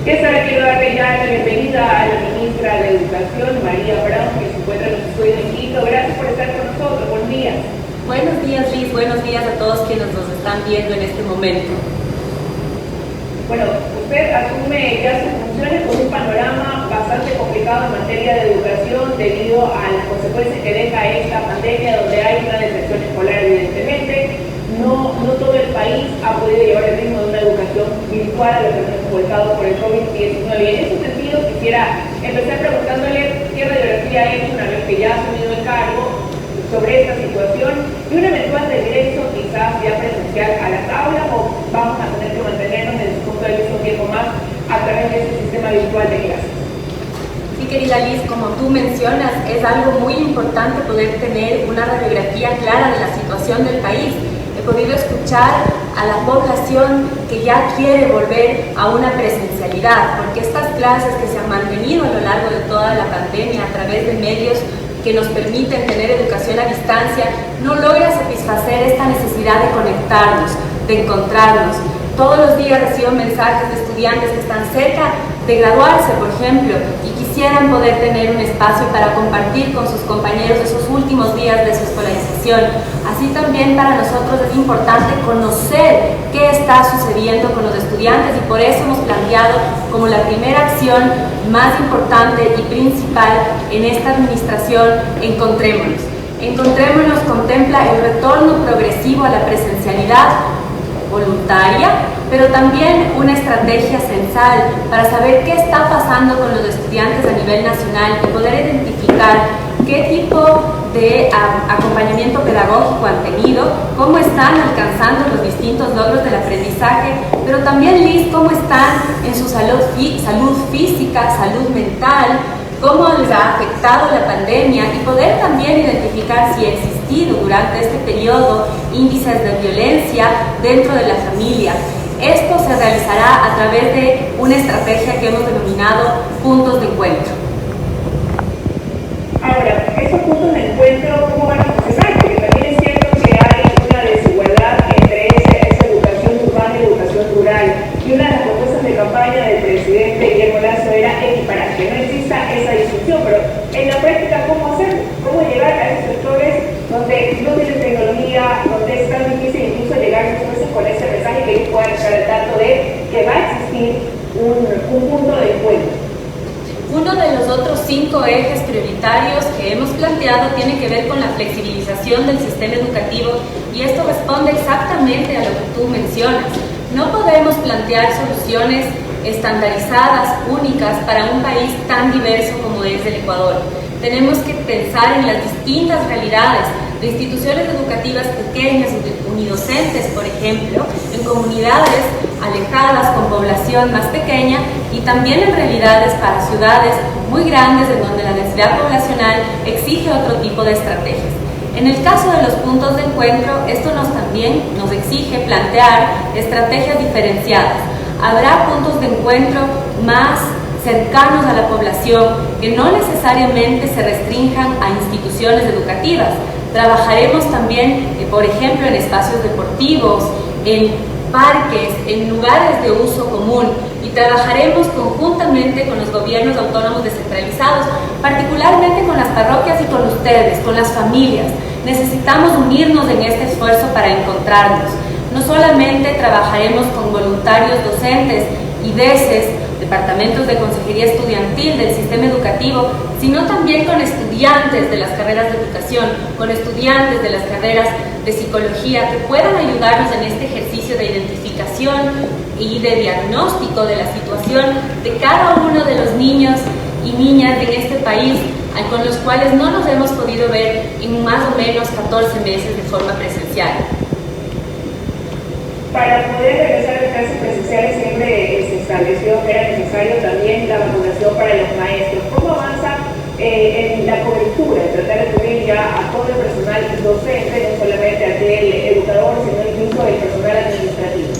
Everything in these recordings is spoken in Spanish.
Esta vez quiero darle ya la bienvenida a la ministra de Educación, María Brown, que se encuentra en el estudio de Quito. Gracias por estar con nosotros. Buenos días. Buenos días, Liz. Buenos días a todos quienes nos están viendo en este momento. Bueno, usted asume ya sus funciones con un panorama bastante complicado en materia de educación debido a las consecuencias que deja esta pandemia, donde hay una deserción escolar evidentemente. No todo el país ha podido llevar el ritmo de una educación virtual a lo que nos hemos volcado por el COVID-19. Y en ese sentido quisiera empezar preguntándole qué radiografía ha hecho una vez que ya ha asumido el cargo sobre esta situación y un eventual regreso quizás ya presencial a las aulas, o vamos a tener que mantenernos desde su punto de vista un tiempo más a través de este sistema virtual de clases. Sí, querida Liz, como tú mencionas, es algo muy importante poder tener una radiografía clara de la situación del país. He podido escuchar a la población que ya quiere volver a una presencialidad, porque estas clases que se han mantenido a lo largo de toda la pandemia a través de medios que nos permiten tener educación a distancia, no logra satisfacer esta necesidad de conectarnos, de encontrarnos. Todos los días recibo mensajes de estudiantes que están cerca de graduarse, por ejemplo, y quisieran poder tener un espacio para compartir con sus compañeros esos últimos días de su escolarización. Así también para nosotros es importante conocer qué está sucediendo con los estudiantes, y por eso hemos planteado como la primera acción más importante y principal en esta administración Encontrémonos. Encontrémonos contempla el retorno progresivo a la presencialidad voluntaria, pero también una estrategia censal para saber qué está pasando con los estudiantes a nivel nacional y poder identificar qué tipo de acompañamiento pedagógico han tenido, cómo están alcanzando los distintos logros del aprendizaje, pero también, Liz, cómo están en su salud física, salud mental, cómo les ha afectado la pandemia, y poder también identificar si ha existido durante este periodo índices de violencia dentro de la familia. Esto se realizará a través de una estrategia que hemos denominado puntos de encuentro. Ahora, esos puntos de encuentro, ¿cómo van a funcionar? Porque también es cierto que hay una desigualdad entre esa educación urbana y educación rural. Y una de las propuestas de campaña del presidente Guillermo Lasso era equiparar, que no exista esa distinción, pero en la práctica, ¿cómo hacerlo? ¿Cómo llegar a esos sectores donde no tienen tecnología, donde es tan difícil incluso llegar muchas veces con ese mensaje, que ellos puedan estar al tanto de que va a existir un punto de encuentro? Uno de los otros 5 ejes prioritarios que hemos planteado tiene que ver con la flexibilización del sistema educativo, y esto responde exactamente a lo que tú mencionas. No podemos plantear soluciones estandarizadas, únicas, para un país tan diverso como es el Ecuador. Tenemos que pensar en las distintas realidades de instituciones educativas pequeñas, unidocentes, por ejemplo, en comunidades alejadas con población más pequeña, y también en realidades para ciudades muy grandes en donde la densidad poblacional exige otro tipo de estrategias. En el caso de los puntos de encuentro, esto también nos exige plantear estrategias diferenciadas. Habrá puntos de encuentro más cercanos a la población, que no necesariamente se restrinjan a instituciones educativas. Trabajaremos también, por ejemplo, en espacios deportivos, en parques, en lugares de uso común, y trabajaremos conjuntamente con los gobiernos autónomos descentralizados, particularmente con las parroquias y con ustedes, con las familias. Necesitamos unirnos en este esfuerzo para encontrarnos. No solamente trabajaremos con voluntarios docentes y DECES, departamentos de consejería estudiantil del sistema educativo, sino también con estudiantes de las carreras de educación, con estudiantes de las carreras de psicología, que puedan ayudarnos en este ejercicio de identificación y de diagnóstico de la situación de cada uno de los niños y niñas en este país, con los cuales no nos hemos podido ver en más o menos 14 meses de forma presencial. Para poder regresar a clases presenciales siempre se estableció que era necesario también la vacunación para los maestros. ¿Cómo avanza en la cobertura, en tratar de cubrir ya a todo el personal docente, no solamente aquel educador, sino incluso el personal administrativo?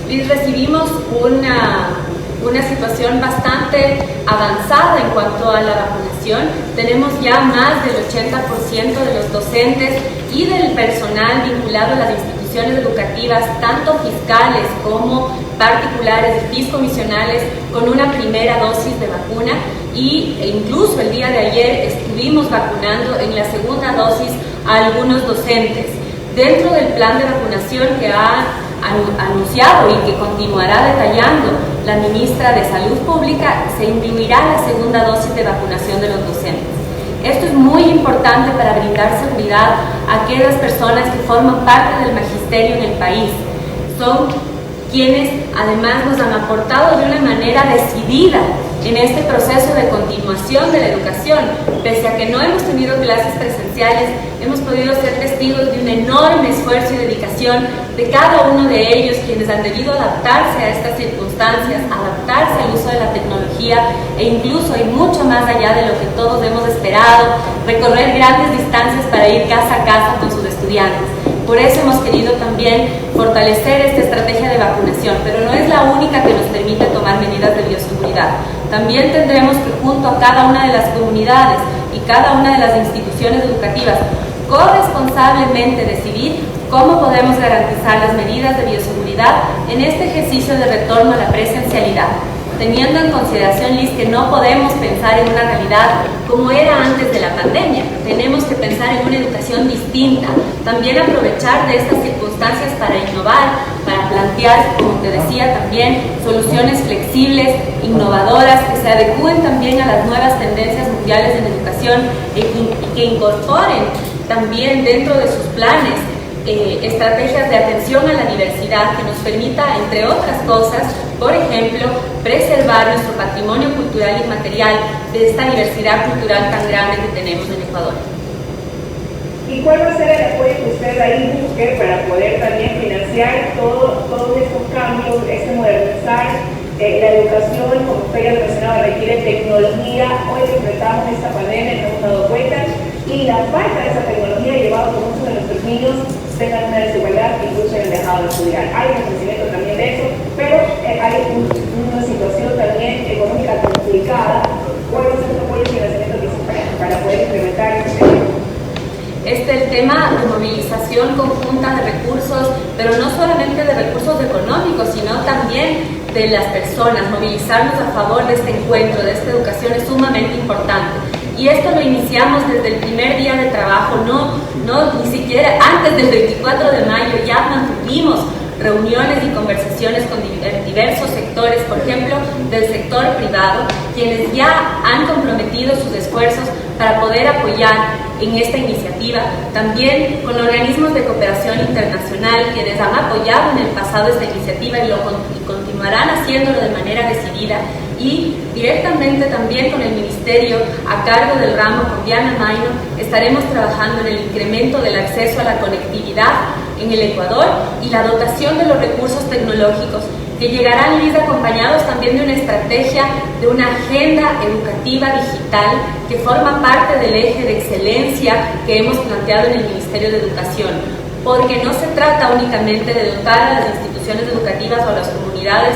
Liz, recibimos una situación bastante avanzada en cuanto a la vacunación. Tenemos ya más del 80% de los docentes y del personal vinculado a las instituciones instituciones educativas, tanto fiscales como particulares y fiscomisionales, con una primera dosis de vacuna e incluso el día de ayer estuvimos vacunando en la segunda dosis a algunos docentes. Dentro del plan de vacunación que ha anunciado y que continuará detallando la ministra de Salud Pública, se incluirá la segunda dosis de vacunación de los docentes. Esto es muy importante para brindar seguridad a aquellas personas que forman parte del magisterio en el país. Son quienes además nos han aportado de una manera decidida en este proceso de continuación de la educación. Pese a que no hemos tenido clases presenciales, hemos podido ser testigos de un enorme esfuerzo y dedicación de cada uno de ellos, quienes han debido adaptarse a estas circunstancias, adaptarse al uso de la tecnología e incluso ir mucho más allá de lo que todos hemos esperado, recorrer grandes distancias para ir casa a casa con sus estudiantes. Por eso hemos querido también fortalecer esta estrategia de vacunación, pero no es la única que nos permite tomar medidas de bioseguridad. También tendremos que, junto a cada una de las comunidades y cada una de las instituciones educativas, corresponsablemente decidir cómo podemos garantizar las medidas de bioseguridad en este ejercicio de retorno a la presencialidad, teniendo en consideración, Liz, que no podemos pensar en una realidad como era antes de la pandemia. Tenemos que pensar en una educación distinta, también aprovechar de estas circunstancias para innovar, para plantear, como te decía también, soluciones flexibles, innovadoras, que se adecúen también a las nuevas tendencias mundiales en educación y que incorporen también dentro de sus planes estrategias de atención a la diversidad que nos permita, entre otras cosas, por ejemplo, preservar nuestro patrimonio cultural y material de esta diversidad cultural tan grande que tenemos en Ecuador. ¿Y cuál va a ser el apoyo que usted ahí busque para poder también financiar todos estos cambios, modernizar la educación? Como usted ya lo mencionaba, requiere tecnología. Hoy que enfrentamos esta pandemia nos hemos dado cuenta, y la falta de esa tecnología ha llevado a que muchos de nuestros niños tengan una desigualdad que incluso hayan dejado de estudiar. Hay un conocimiento también de eso, pero hay una situación también económica complicada. ¿Cuál es el apoyo y financiamiento que se para poder implementar este tema? El tema de movilización conjunta de recursos, pero no solamente de recursos económicos, sino también de las personas. Movilizarnos a favor de este encuentro, de esta educación, es sumamente importante. Y esto lo iniciamos desde el primer día de trabajo, ni siquiera antes del 24 de mayo ya mantuvimos reuniones y conversaciones con diversos sectores, por ejemplo, del sector privado, quienes ya han comprometido sus esfuerzos para poder apoyar en esta iniciativa, también con organismos de cooperación internacional quienes han apoyado en el pasado esta iniciativa y continuarán haciéndolo de manera decidida, y directamente también con el Ministerio a cargo del ramo, con Diana Maino, estaremos trabajando en el incremento del acceso a la conectividad en el Ecuador y la dotación de los recursos tecnológicos que llegarán, Liz, acompañados también de una estrategia, de una agenda educativa digital que forma parte del eje de excelencia que hemos planteado en el Ministerio de Educación, porque no se trata únicamente de dotar a las instituciones educativas o a las comunidades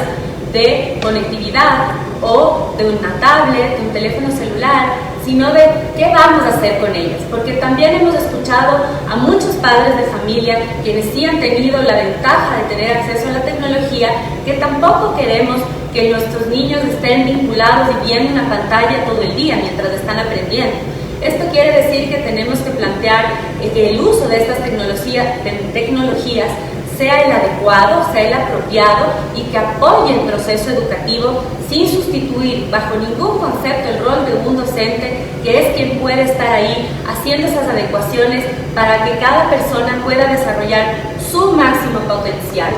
de conectividad o de una tablet, de un teléfono celular, sino de qué vamos a hacer con ellas, porque también hemos escuchado a muchos padres de familia quienes sí han tenido la ventaja de tener acceso a la tecnología, que tampoco queremos que nuestros niños estén vinculados y viendo una pantalla todo el día mientras están aprendiendo. Esto quiere decir que tenemos que plantear que el uso de estas tecnologías sea el adecuado, sea el apropiado y que apoye el proceso educativo sin sustituir bajo ningún concepto el rol de un docente, que es quien puede estar ahí haciendo esas adecuaciones para que cada persona pueda desarrollar su máximo potencial.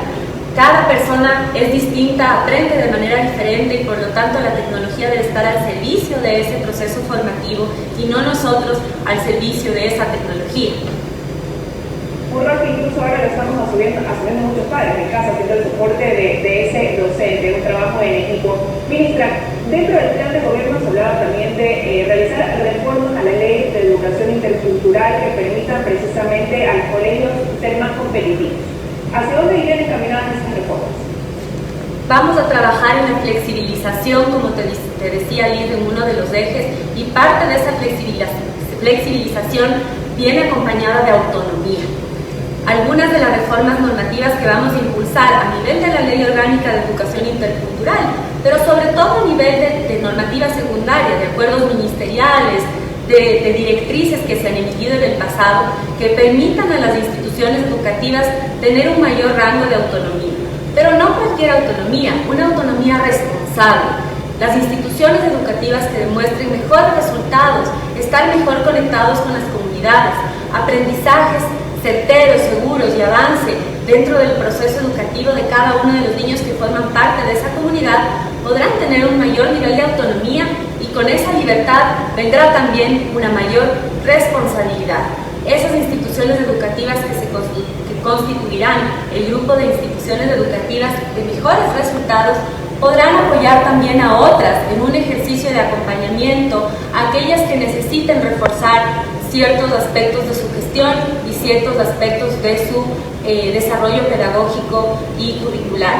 Cada persona es distinta, aprende de manera diferente y por lo tanto la tecnología debe estar al servicio de ese proceso formativo y no nosotros al servicio de esa tecnología. Un rol que incluso ahora lo estamos asumiendo muchos padres en casa, haciendo el soporte de ese docente, un trabajo en equipo. Ministra, dentro del plan de gobierno se hablaba también de realizar reformas a la ley de educación intercultural que permitan precisamente a los colegios ser más competitivos. ¿Hacia dónde irían encaminadas esas reformas? Vamos a trabajar en la flexibilización, como te decía Liz, en uno de los ejes, y parte de esa flexibilización viene acompañada de autonomía. algunas de las reformas normativas que vamos a impulsar a nivel de la Ley Orgánica de Educación Intercultural, pero sobre todo a nivel de normativa secundaria, de acuerdos ministeriales, de directrices que se han emitido en el pasado, que permitan a las instituciones educativas tener un mayor rango de autonomía. Pero no cualquier autonomía, una autonomía responsable. Las instituciones educativas que demuestren mejores resultados, estar mejor conectados con las comunidades, aprendizajes certeros, seguros y avance dentro del proceso educativo de cada uno de los niños que forman parte de esa comunidad, podrán tener un mayor nivel de autonomía y con esa libertad vendrá también una mayor responsabilidad. Esas instituciones educativas que constituirán el grupo de instituciones educativas de mejores resultados podrán apoyar también a otras en un ejercicio de acompañamiento, a aquellas que necesiten reforzar ciertos aspectos de su gestión y ciertos aspectos de su desarrollo pedagógico y curricular.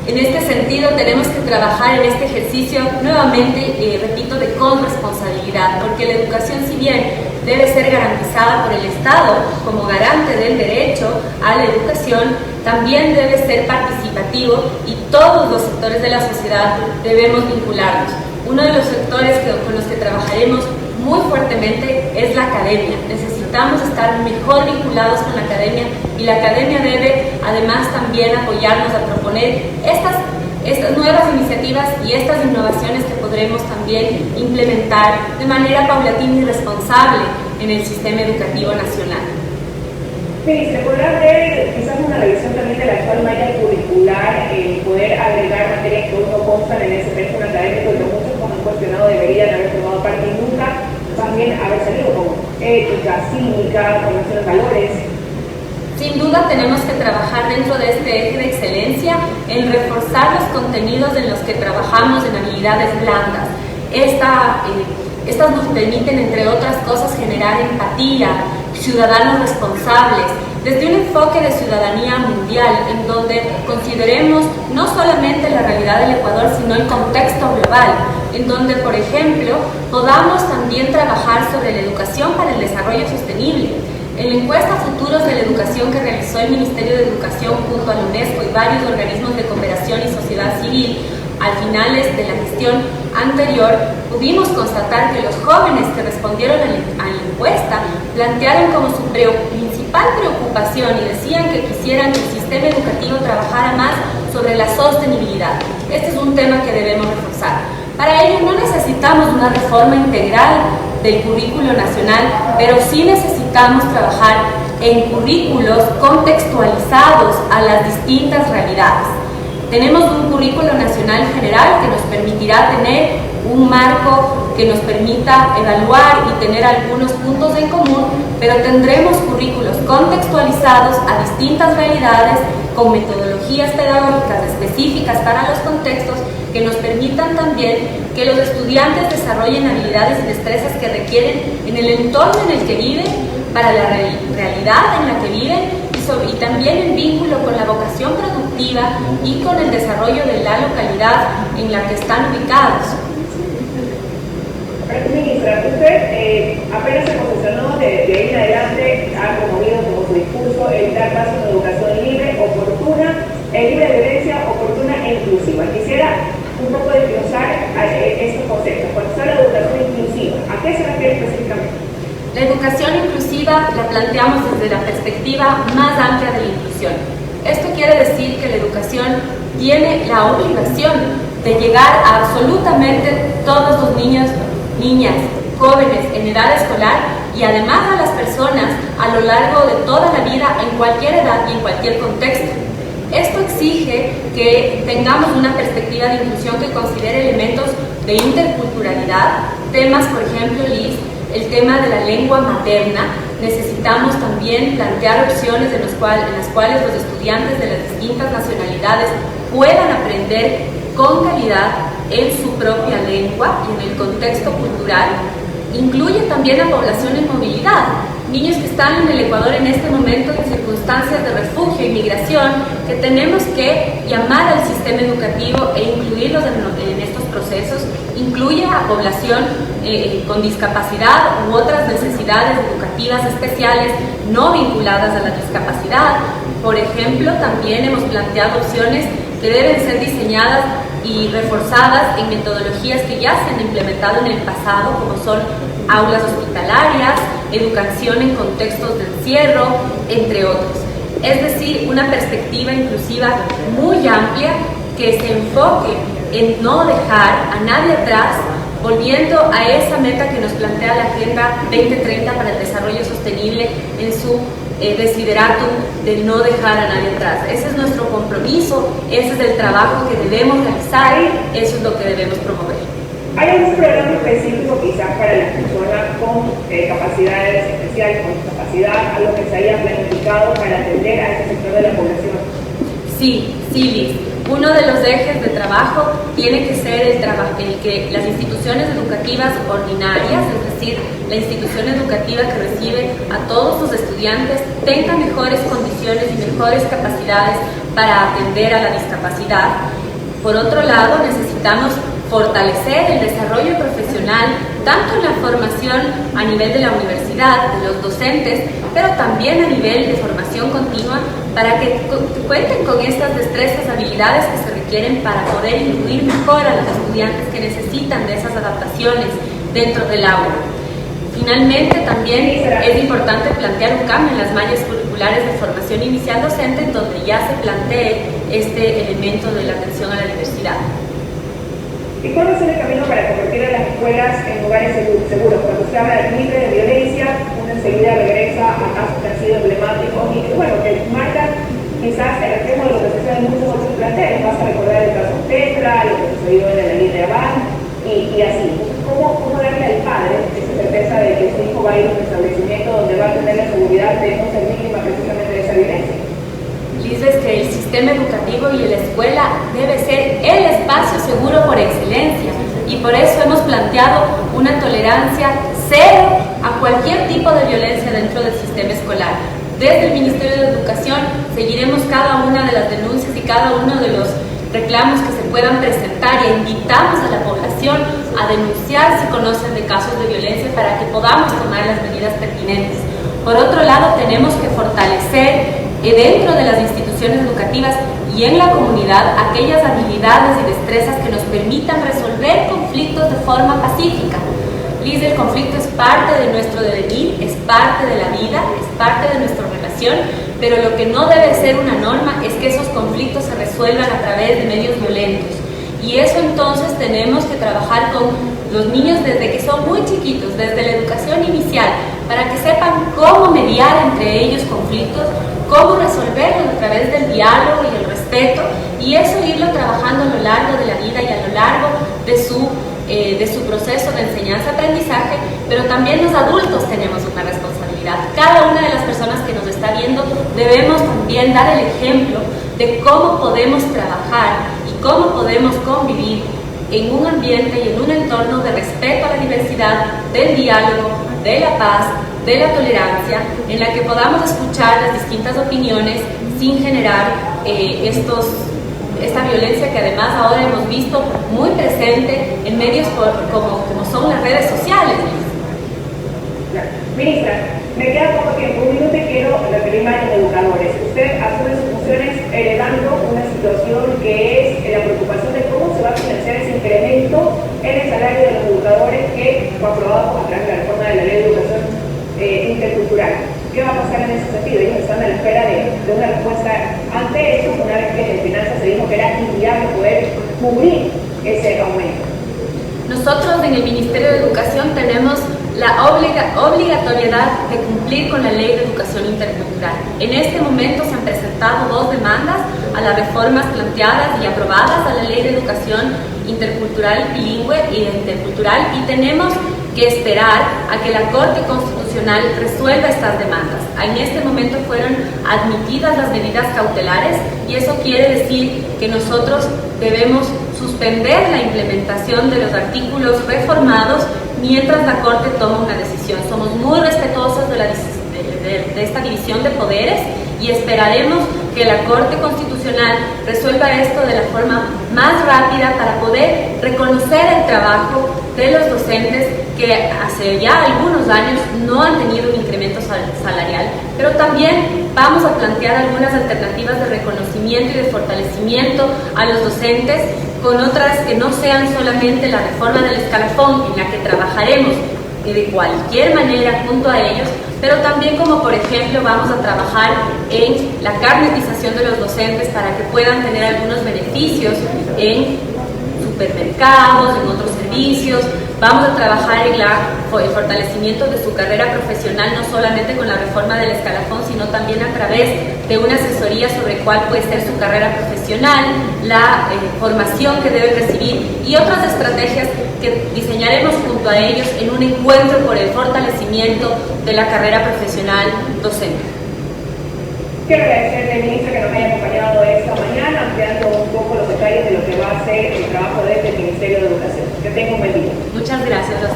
En este sentido, tenemos que trabajar en este ejercicio nuevamente, repito, de corresponsabilidad, porque la educación, si bien debe ser garantizada por el Estado como garante del derecho a la educación, también debe ser participativo y todos los sectores de la sociedad debemos vincularnos. Uno de los sectores con los que trabajaremos muy fuertemente es la academia. Necesitamos estar mejor vinculados con la academia y la academia debe además también apoyarnos a proponer estas nuevas iniciativas y estas innovaciones que podremos también implementar de manera paulatina y responsable en el sistema educativo nacional. Sí, se podrá ver quizás una revisión también de la actual malla curricular, poder agregar materias que uno constan en ese texto académico y que muchos como han cuestionado deberían haber formado parte y nunca también haber salido, como ética, cívica, formación de valores. Sin duda tenemos que trabajar dentro de este eje de excelencia en reforzar los contenidos en los que trabajamos en habilidades blandas. Estas nos permiten, entre otras cosas, generar empatía, ciudadanos responsables, desde un enfoque de ciudadanía mundial, en donde consideremos no solamente la realidad del Ecuador, sino el contexto global, en donde, por ejemplo, podamos también trabajar sobre la educación para el desarrollo sostenible. En la encuesta Futuros de la Educación que realizó el Ministerio de Educación junto a la UNESCO y varios organismos de cooperación y sociedad civil, al finales de la gestión anterior, pudimos constatar que los jóvenes que respondieron a la encuesta plantearon como su principal preocupación y decían que quisieran que el sistema educativo trabajara más sobre la sostenibilidad. Este es un tema que debemos reforzar. Para ello no necesitamos una reforma integral del currículo nacional, pero sí necesitamos trabajar en currículos contextualizados a las distintas realidades. Tenemos un currículo nacional general que nos permitirá tener un marco que nos permita evaluar y tener algunos puntos en común, pero tendremos currículos contextualizados a distintas realidades con metodologías pedagógicas específicas para los contextos que nos permitan también que los estudiantes desarrollen habilidades y destrezas que requieren en el entorno en el que viven, para la realidad en la que viven y también en vínculo con la vocación productiva y con el desarrollo de la localidad en la que están ubicados. Ministra, usted apenas se posicionó de ahí en adelante, ha promovido como su discurso el dar paso a una educación libre, oportuna, libre de violencia, oportuna e inclusiva. Quisiera un poco desglosar estos conceptos. Cuando se habla de educación inclusiva, ¿a qué se refiere específicamente? La educación inclusiva la planteamos desde la perspectiva más amplia de la inclusión. Esto quiere decir que la educación tiene la obligación de llegar a absolutamente todos los niños, niñas, jóvenes en edad escolar y además a las personas a lo largo de toda la vida, en cualquier edad y en cualquier contexto. Esto exige que tengamos una perspectiva de inclusión que considere elementos de interculturalidad, temas, por ejemplo, Liz, el tema de la lengua materna. Necesitamos también plantear opciones en las cuales los estudiantes de las distintas nacionalidades puedan aprender con calidad en su propia lengua y en el contexto cultural. Incluye también a población en movilidad, niños que están en el Ecuador en este momento en circunstancias de refugio y migración, que tenemos que llamar al sistema educativo e incluirlos en estos procesos incluye a población con discapacidad u otras necesidades educativas especiales no vinculadas a la discapacidad. Por ejemplo, también hemos planteado opciones que deben ser diseñadas y reforzadas en metodologías que ya se han implementado en el pasado, como son aulas hospitalarias, educación en contextos de encierro, entre otros. Es decir, una perspectiva inclusiva muy amplia que se enfoque en no dejar a nadie atrás, volviendo a esa meta que nos plantea la Agenda 2030 para el Desarrollo Sostenible en su desideratum de no dejar a nadie atrás. Ese es nuestro compromiso, ese es el trabajo que debemos realizar, eso es lo que debemos promover. ¿Hay algún programa específico quizás para las personas con capacidades especiales, con discapacidad, algo que se haya planificado para atender a este sector de la población? Sí, Liz. Uno de los ejes de trabajo tiene que ser el que las instituciones educativas ordinarias, es decir, la institución educativa que recibe a todos los estudiantes, tenga mejores condiciones y mejores capacidades para atender a la discapacidad. Por otro lado, necesitamos fortalecer el desarrollo profesional, tanto en la formación a nivel de la universidad, de los docentes, pero también a nivel de formación continua, para que cuenten con estas destrezas, habilidades que se requieren para poder incluir mejor a los estudiantes que necesitan de esas adaptaciones dentro del aula. Finalmente, también es importante plantear un cambio en las mallas curriculares de formación inicial docente, en donde ya se plantee este elemento de la atención a la diversidad. ¿Y cuál va a ser el camino para convertir a las escuelas en lugares seguros? Cuando se habla de libre de violencia, uno enseguida regresa a casos que han sido emblemáticos y que, bueno, que marcan quizás el reflejo de lo que sucede en muchos otros planteles. Vas a recordar el caso Petra, lo que sucedió en la línea de Abad y así. ¿Cómo darle al padre esa certeza de que su hijo va a ir a un establecimiento donde va a tener la seguridad de no ser víctima precisamente de esa violencia? Dices que el sistema educativo y la escuela debe ser el espacio seguro por excelencia, y por eso hemos planteado una tolerancia cero a cualquier tipo de violencia dentro del sistema escolar. Desde el Ministerio de Educación seguiremos cada una de las denuncias y cada uno de los reclamos que se puedan presentar, e invitamos a la población a denunciar si conocen de casos de violencia para que podamos tomar las medidas pertinentes. Por otro lado, tenemos que fortalecer dentro de las instituciones educativas y en la comunidad aquellas habilidades y destrezas que nos permitan resolver conflictos de forma pacífica. Liz, el conflicto es parte de nuestro devenir, es parte de la vida, es parte de nuestra relación, pero lo que no debe ser una norma es que esos conflictos se resuelvan a través de medios violentos. Y eso entonces tenemos que trabajar con los niños desde que son muy chiquitos, desde la educación inicial, para que sepan cómo mediar entre ellos conflictos, cómo resolverlos a través del diálogo y el respeto, y eso irlo trabajando a lo largo de la vida y a lo largo de su proceso de enseñanza-aprendizaje, pero también los adultos tenemos una responsabilidad. Cada una de las personas que nos está viendo debemos también dar el ejemplo de cómo podemos trabajar y cómo podemos convivir en un ambiente y en un entorno de respeto a la diversidad, del diálogo, de la paz, de la tolerancia, en la que podamos escuchar las distintas opiniones sin generar esta violencia que además ahora hemos visto muy presente en medios como son las redes sociales. Ministra, me queda poco tiempo, un minuto y quiero referirme a los educadores. Usted asume sus funciones heredando una situación que es la preocupación de cómo se va a financiar ese incremento en el salario de los educadores que fue aprobado a través de la reforma de la Ley de Educación Intercultural. ¿Qué va a pasar en ese sentido? Ellos están a la espera de una respuesta ante eso, una vez que en finanzas se dijo que era inviable poder cubrir ese aumento. Nosotros en el Ministerio de Educación tenemos la obligatoriedad de cumplir con la Ley de Educación Intercultural. En este momento se han presentado 2 demandas a las reformas planteadas y aprobadas a la Ley de Educación Intercultural, Bilingüe y Intercultural, y tenemos que esperar a que la Corte Constitucional resuelva estas demandas. En este momento fueron admitidas las medidas cautelares y eso quiere decir que nosotros debemos suspender la implementación de los artículos reformados mientras la Corte toma una decisión. Somos muy respetuosos de esta división de poderes y esperaremos que la Corte Constitucional resuelva esto de la forma más rápida para poder reconocer el trabajo de los docentes que hace ya algunos años no han tenido un incremento salarial, pero también vamos a plantear algunas alternativas de reconocimiento y de fortalecimiento a los docentes con otras que no sean solamente la reforma del escalafón, en la que trabajaremos de cualquier manera junto a ellos, pero también como por ejemplo vamos a trabajar en la carnetización de los docentes para que puedan tener algunos beneficios en supermercados, en otros servicios. Vamos a trabajar en el fortalecimiento de su carrera profesional, no solamente con la reforma del escalafón, sino también a través de una asesoría sobre cuál puede ser su carrera profesional, la formación que deben recibir y otras estrategias que diseñaremos junto a ellos en un encuentro por el fortalecimiento de la carrera profesional docente. Quiero agradecerle, ministra, que nos haya acompañado esta mañana, ampliando un poco los detalles de lo que va a ser el trabajo desde el Ministerio de Educación. Que tenga un buen día. Muchas gracias.